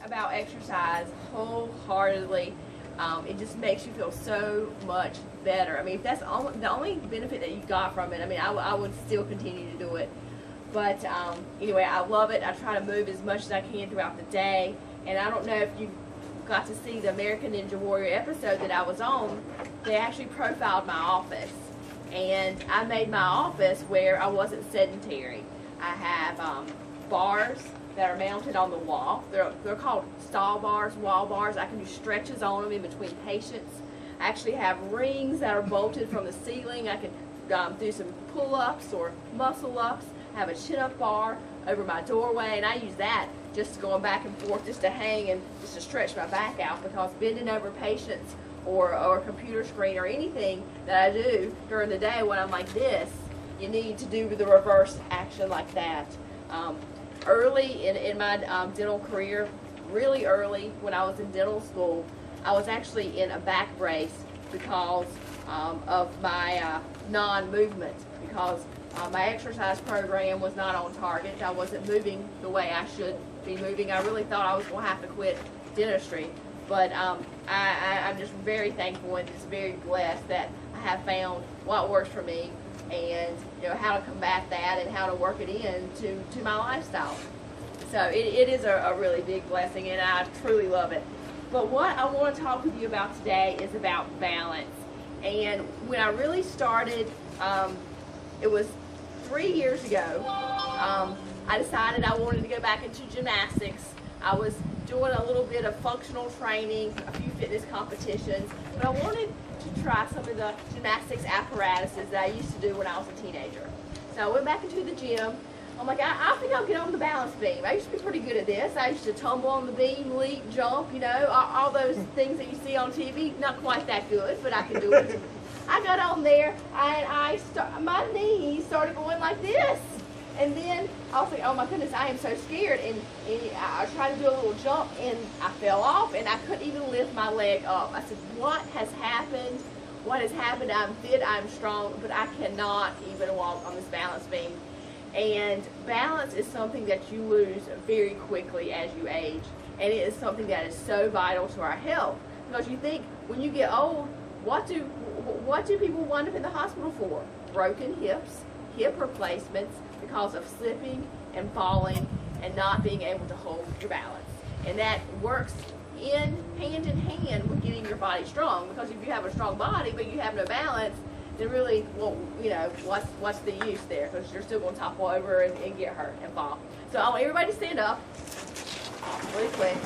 about exercise wholeheartedly. It just makes you feel so much better. I mean, if that's the only benefit that you got from it, I mean, I would still continue to do it. But anyway, I love it. I try to move as much as I can throughout the day. And I don't know if you got to see the American Ninja Warrior episode that I was on. They actually profiled my office. And I made my office where I wasn't sedentary. I have bars that are mounted on the wall. They're called stall bars, wall bars. I can do stretches on them in between patients. I actually have rings that are bolted from the ceiling. I can do some pull-ups or muscle-ups. I have a chin-up bar over my doorway, and I use that just going back and forth just to hang and just to stretch my back out, because bending over patients or a computer screen or anything that I do during the day when I'm like this, you need to do the reverse action like that. Early in my dental career, really early when I was in dental school, I was actually in a back brace because of my non-movement, because my exercise program was not on target. I wasn't moving the way I should be moving. I really thought I was going to have to quit dentistry. But I'm just very thankful and just very blessed that I have found what works for me, and how to combat that and how to work it to my lifestyle. So it is a really big blessing, and I truly love it. But what I want to talk with you about today is about balance. And when I really started, it was 3 years ago, I decided I wanted to go back into gymnastics. I was doing a little bit of functional training, a few fitness competitions, but I wanted to try some of the gymnastics apparatuses that I used to do when I was a teenager. So I went back into the gym. I'm like, I think I'll get on the balance beam. I used to be pretty good at this. I used to tumble on the beam, leap, jump, all those things that you see on TV. Not quite that good, but I can do it. I got on there, and my knees started going like this. And then I was like, oh my goodness, I am so scared. And I tried to do a little jump, and I fell off, and I couldn't even lift my leg up. I said, what has happened? What has happened? I'm fit, I'm strong, but I cannot even walk on this balance beam. And balance is something that you lose very quickly as you age. And it is something that is so vital to our health. Because you think, when you get old, what do people wind up in the hospital for? Broken hips, hip replacements, because of slipping and falling and not being able to hold your balance. And that works hand in hand with getting your body strong, because if you have a strong body but you have no balance, then really, well, what's the use there? Because you're still going to topple over and get hurt and fall. So I want everybody to stand up really quick.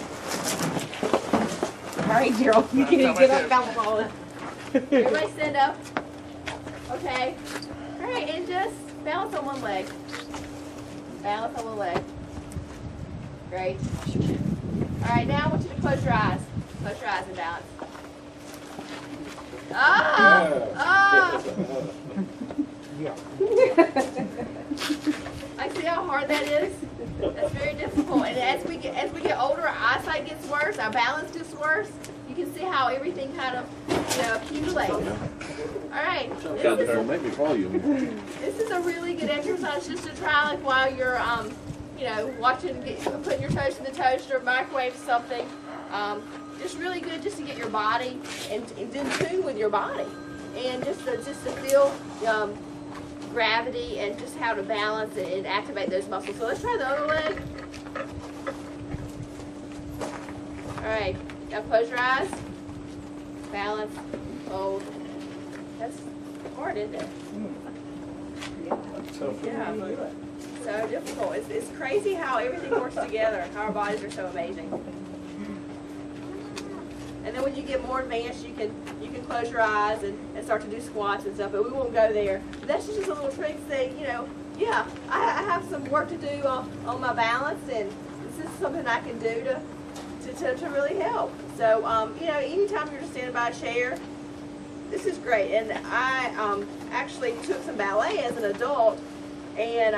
All right, Gerald, you can get up, balance all of it. Everybody stand up. Okay. All right, and just balance on one leg. Balance on one leg. Great. All right, now I want you to close your eyes. Close your eyes and balance. Yeah. I see how hard that is. That's very difficult. And as we get older, our eyesight gets worse, our balance gets worse. You can see how everything kind of accumulates. All right. This is a really good exercise just to try, like, while you're putting your toast in the toaster, microwave something. Just really good just to get your body in tune with your body, and just to feel gravity and just how to balance and activate those muscles. So let's try the other leg. All right, now close your eyes. Balance, hold. That's hard, isn't it? Yeah. So difficult. It's crazy how everything works together, how our bodies are so amazing. And then when you get more advanced, you can close your eyes and start to do squats and stuff, but we won't go there. But that's just a little trick to say, yeah, I have some work to do on my balance, and this is something I can do to really help. So, anytime you're just standing by a chair, this is great. And I actually took some ballet as an adult, and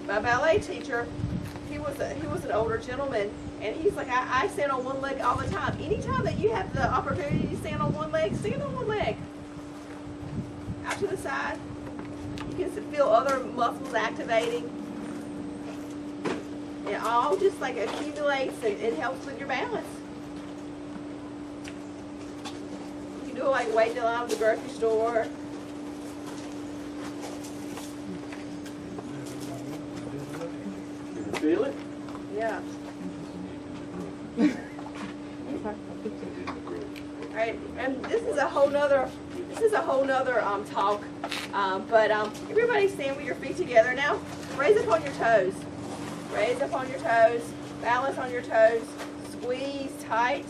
my ballet teacher, he was an older gentleman, and he's like, I stand on one leg all the time. Anytime that you have the opportunity to stand on one leg, stand on one leg. Out to the side. You can feel other muscles activating. It all just like accumulates, and it helps with your balance. You can do it like waiting in line at the grocery store. You can feel it? Yeah. All right, and this is a whole nother talk. But everybody stand with your feet together now. Raise up on your toes. Raise up on your toes. Balance on your toes. Squeeze tight.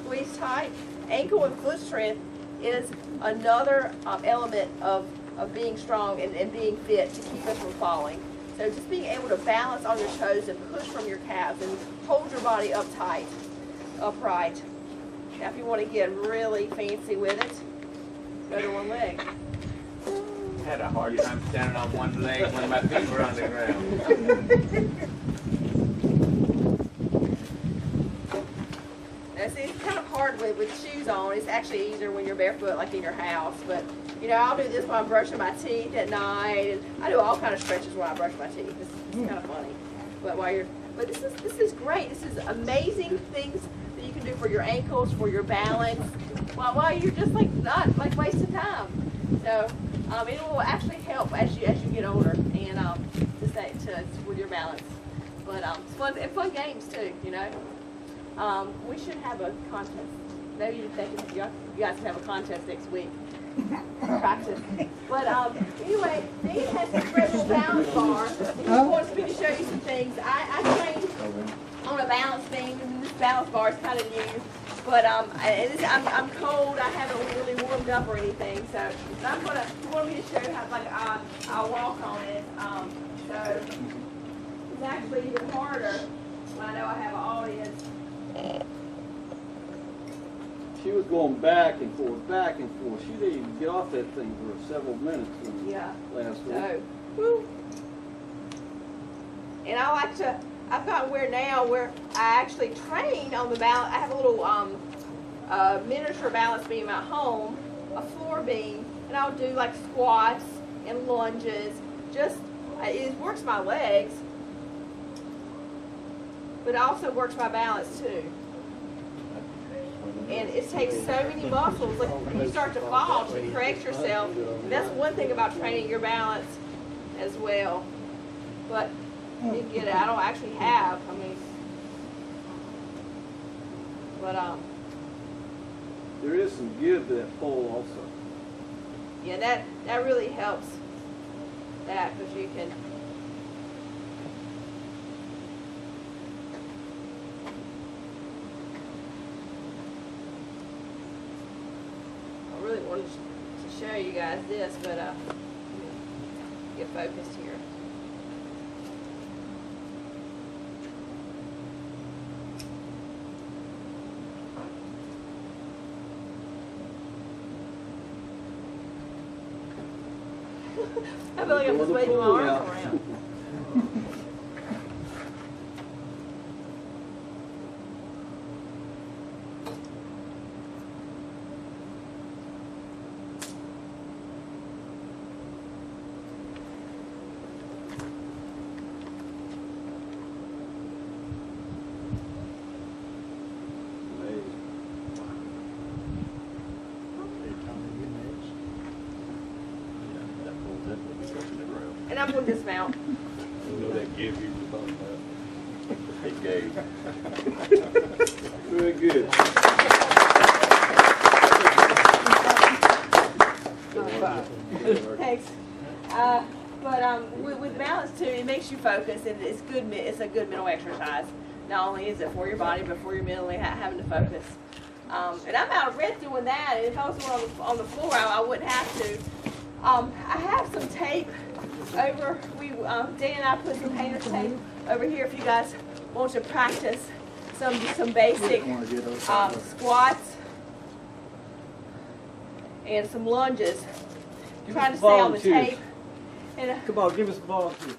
Squeeze tight. Ankle and foot strength is another element of being strong and being fit to keep us from falling. So just being able to balance on your toes and push from your calves and hold your body up tight, upright. Now if you want to get really fancy with it, go to one leg. I had a hard time standing on one leg when my feet were on the ground. Now see, it's kind of hard with shoes on. It's actually easier when you're barefoot, like in your house. But you know, I'll do this when I'm brushing my teeth at night, and I do all kind of stretches when I brush my teeth. It's kind of funny. But this is great. This is amazing things that you can do for your ankles, for your balance, while you're just like not like wasting time. So it will actually help as you get older and with your balance. But it's fun and fun games too. You know, we should have a contest. Maybe you think you guys can have a contest next week. Practice. But anyway, Dean has this great little balance bar. He wants me to show you some things. I trained on a balance beam, and this balance bar is kind of new. But I'm cold. I haven't really warmed up or anything. So he wanted me to show you how I'll walk on it. So it's actually even harder when I know I have an audience. She was going back and forth, back and forth. She didn't even get off that thing for several minutes last week. So, woo. And I've gotten where I actually train on the balance. I have a little miniature balance beam at home, a floor beam, and I'll do like squats and lunges. It works my legs, but it also works my balance too. And it takes so many muscles. Like when you start to fall, to correct yourself. And that's one thing about training your balance as well. But you get it. I don't actually have. There is some give to that pole also. Yeah, that really helps. That because you can. I really wanted to show you guys this, but get focused here. I feel like I'm just waving my arms around. And I'm going to dismount. You know that give you were talking about? It gave. Very good. Thanks. With balance too, it makes you focus, and it's good. It's a good mental exercise. Not only is it for your body, but for your mentally having to focus. And I'm out of breath doing that. And if I was on the floor, I wouldn't have to. I have some tape over. Dan and I put some painter's tape over here if you guys want to practice some basic squats and some lunges. Trying to stay on the tape. And, Come on, give us a volunteer.